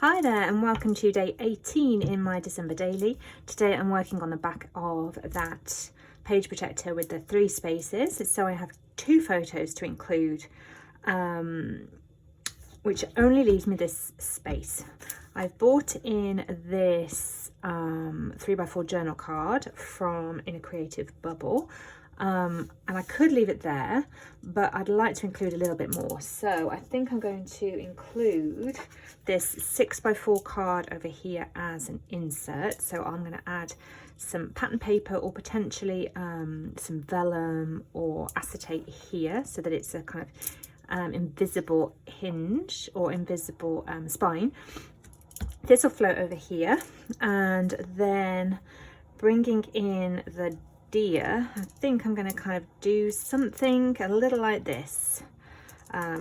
Hi there and welcome to day 18 in my December daily. Today I'm working on the back of that page protector with the 3 spaces. So I have 2 photos to include, which only leaves me this space. I've bought in this 3x4 journal card from In a Creative Bubble. And I could leave it there, but I'd like to include a little bit more. So I think I'm going to include this 6x4 card over here as an insert. So I'm going to add some pattern paper or potentially some vellum or acetate here so that it's a kind of invisible hinge or invisible spine. This will float over here, and then bringing in the deer, I think I'm going to kind of do something a little like this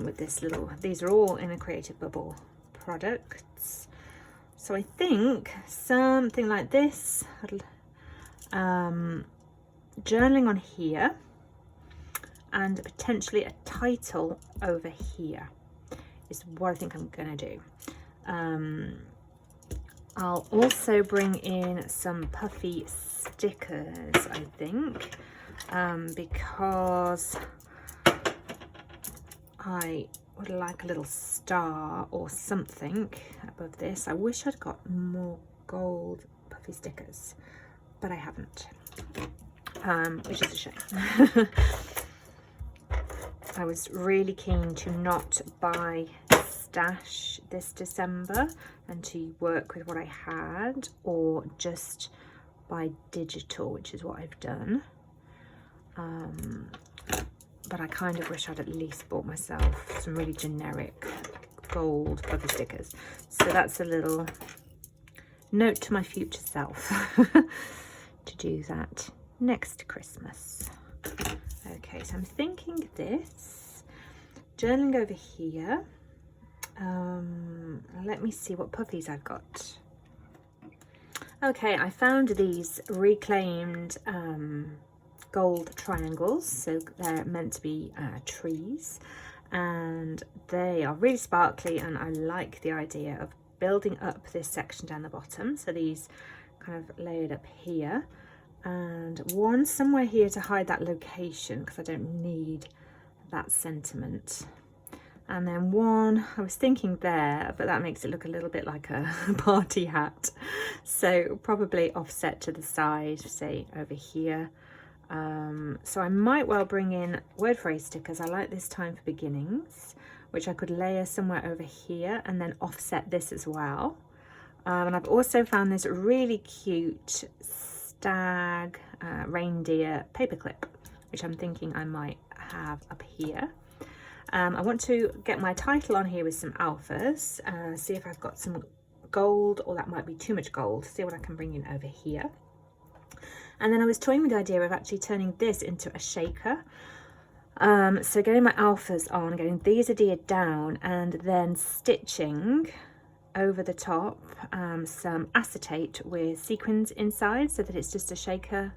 with this little, these are all In a Creative Bubble products, so I think something like this, journaling on here and potentially a title over here is what I think I'm going to do. I'll also bring in some puffy stickers, I think, because I would like a little star or something above this. I wish I'd got more gold puffy stickers, but I haven't, which is a shame. I was really keen to not buy stash this December and to work with what I had, or just buy digital, which is what I've done. But I kind of wish I'd at least bought myself some really generic gold puffy stickers. So that's a little note to my future self to do that next Christmas. Okay, so I'm thinking this, journaling over here. Let me see what puffies I've got. Okay, I found these reclaimed gold triangles, so they're meant to be trees, and they are really sparkly, and I like the idea of building up this section down the bottom. So these kind of layered up here, and one somewhere here to hide that location because I don't need that sentiment. And then one, I was thinking there, but that makes it look a little bit like a party hat. So probably offset to the side, say over here. So I might well bring in word phrase stickers. I like this time for beginnings, which I could layer somewhere over here and then offset this as well. And I've also found this really cute stag reindeer paperclip, which I'm thinking I might have up here. I want to get my title on here with some alphas, see if I've got some gold, or that might be too much gold, see what I can bring in over here. And then I was toying with the idea of actually turning this into a shaker. So getting my alphas on, getting these adhered down, and then stitching over the top some acetate with sequins inside so that it's just a shaker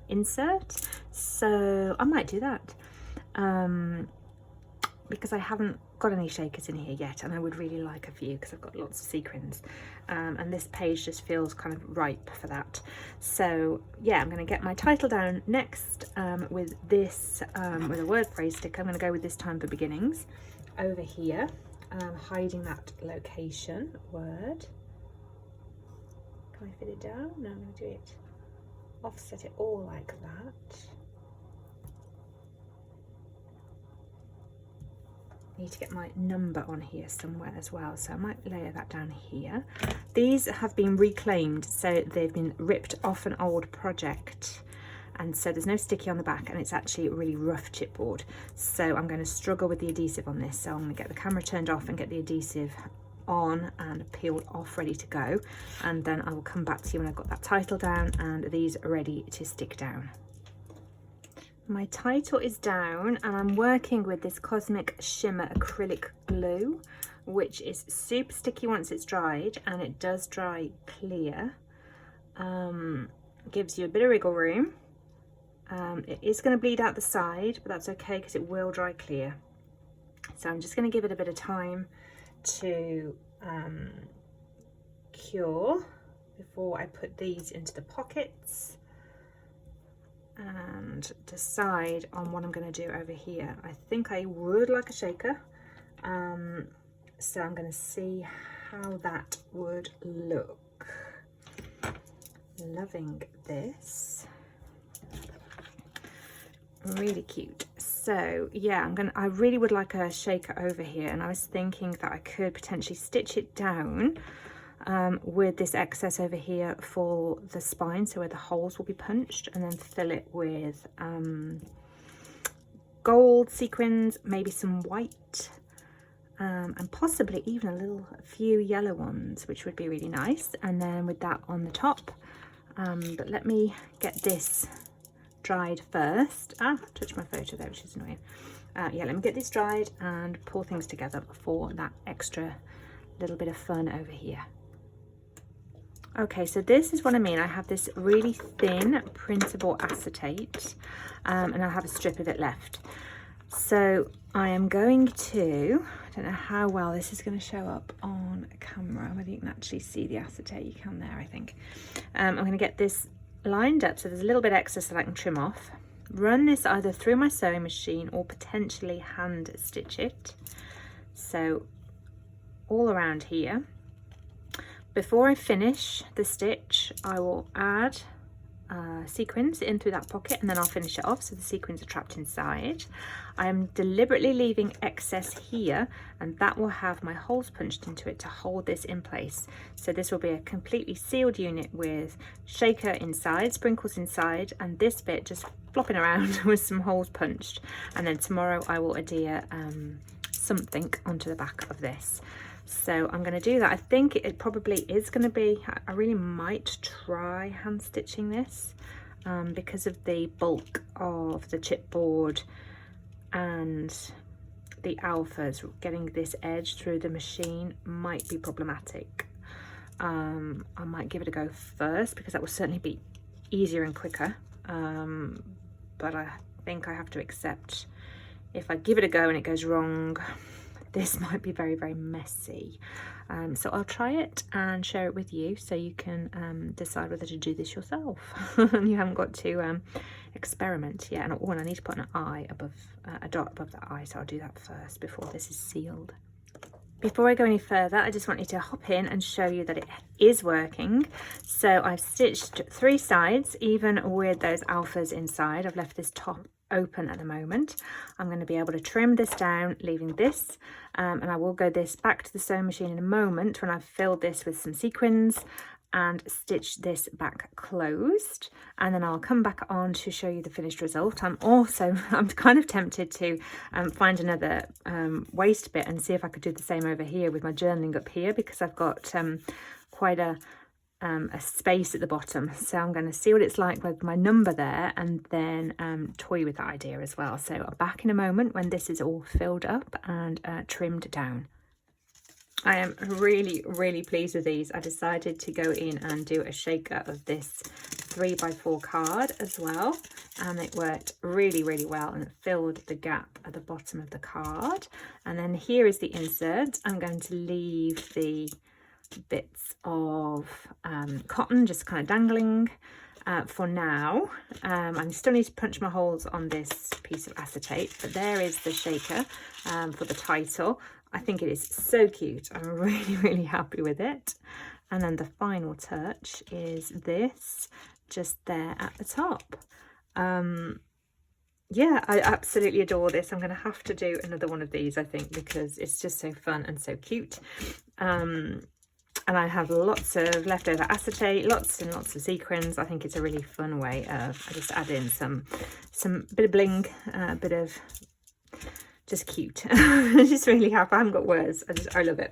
insert. So I might do that. Because I haven't got any shakers in here yet, and I would really like a few because I've got lots of sequins, and this page just feels kind of ripe for that. So yeah, I'm going to get my title down next with this, with a word phrase sticker. I'm going to go with this time for beginnings over here, hiding that location word. Can I fit it down? No, I'm going to do it, offset it all like that. Need to get my number on here somewhere as well, so I might layer that down here. These have been reclaimed, so they've been ripped off an old project, and so there's no sticky on the back, and it's actually a really rough chipboard. So I'm going to struggle with the adhesive on this, so I'm going to get the camera turned off and get the adhesive on and peeled off, ready to go, and then I will come back to you when I've got that title down and these are ready to stick down. My title is down, and I'm working with this Cosmic Shimmer acrylic glue, which is super sticky once it's dried, and it does dry clear. Gives you a bit of wriggle room. It is going to bleed out the side, but that's okay because it will dry clear. So I'm just going to give it a bit of time to secure before I put these into the pockets and decide on what I'm going to do over here. I think I would like a shaker, so I'm going to see how that would look. Loving this, really cute. So yeah, I really would like a shaker over here, and I was thinking that I could potentially stitch it down with this excess over here for the spine, so where the holes will be punched, and then fill it with gold sequins, maybe some white, and possibly even a few yellow ones, which would be really nice, and then with that on the top. But let me get this dried first. Touched my photo there, which is annoying. Yeah, let me get this dried and pull things together for that extra little bit of fun over here. Okay, so this is what I mean. I have this really thin printable acetate, and I have a strip of it left. So I am going to, I don't know how well this is going to show up on camera, whether you can actually see the acetate. You can there, I think. I'm going to get this lined up so there's a little bit excess that I can trim off. Run this either through my sewing machine or potentially hand stitch it. So all around here. Before I finish the stitch, I will add sequins in through that pocket, and then I'll finish it off so the sequins are trapped inside. I am deliberately leaving excess here, and that will have my holes punched into it to hold this in place. So this will be a completely sealed unit with shaker inside, sprinkles inside, and this bit just flopping around with some holes punched. And then tomorrow I will adhere something onto the back of this. So I'm going to do that. I think it probably is going to be, I really might try hand stitching this because of the bulk of the chipboard and the alphas. Getting this edge through the machine might be problematic. I might give it a go first because that will certainly be easier and quicker. But I think I have to accept if I give it a go and it goes wrong, this might be very, very messy. So I'll try it and share it with you so you can decide whether to do this yourself. You haven't got to experiment yet. And I need to put an eye above, a dot above that eye, so I'll do that first before this is sealed. Before I go any further, I just wanted to hop in and show you that it is working. So I've stitched 3 sides, even with those alphas inside. I've left this top open at the moment. I'm going to be able to trim this down, leaving this, and I will go this back to the sewing machine in a moment when I've filled this with some sequins and stitch this back closed, and then I'll come back on to show you the finished result. I'm kind of tempted to find another waist bit and see if I could do the same over here with my journaling up here, because I've got quite a space at the bottom. So I'm going to see what it's like with my number there, and then toy with that idea as well. So I'm back in a moment when this is all filled up and trimmed down. I am really, really pleased with these. I decided to go in and do a shaker of this 3x4 card as well, and it worked really, really well, and it filled the gap at the bottom of the card. And then here is the insert. I'm going to leave the bits of cotton just kind of dangling for now. I still need to punch my holes on this piece of acetate, but there is the shaker for the title. I think it is so cute. I'm really, really happy with it. And then the final touch is this just there at the top. Yeah, I absolutely adore this. I'm going to have to do another one of these, I think, because it's just so fun and so cute. And I have lots of leftover acetate, lots and lots of sequins. I think it's a really fun way of, I just add in some bit of bling, a bit of just cute. Just really happy. I haven't got words. I love it.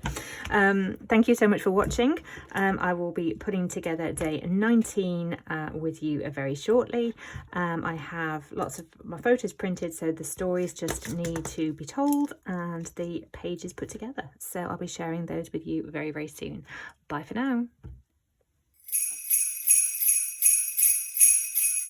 Thank you so much for watching. I will be putting together day 19 with you very shortly. I have lots of my photos printed, so the stories just need to be told and the pages put together. So I'll be sharing those with you very, very soon. Bye for now.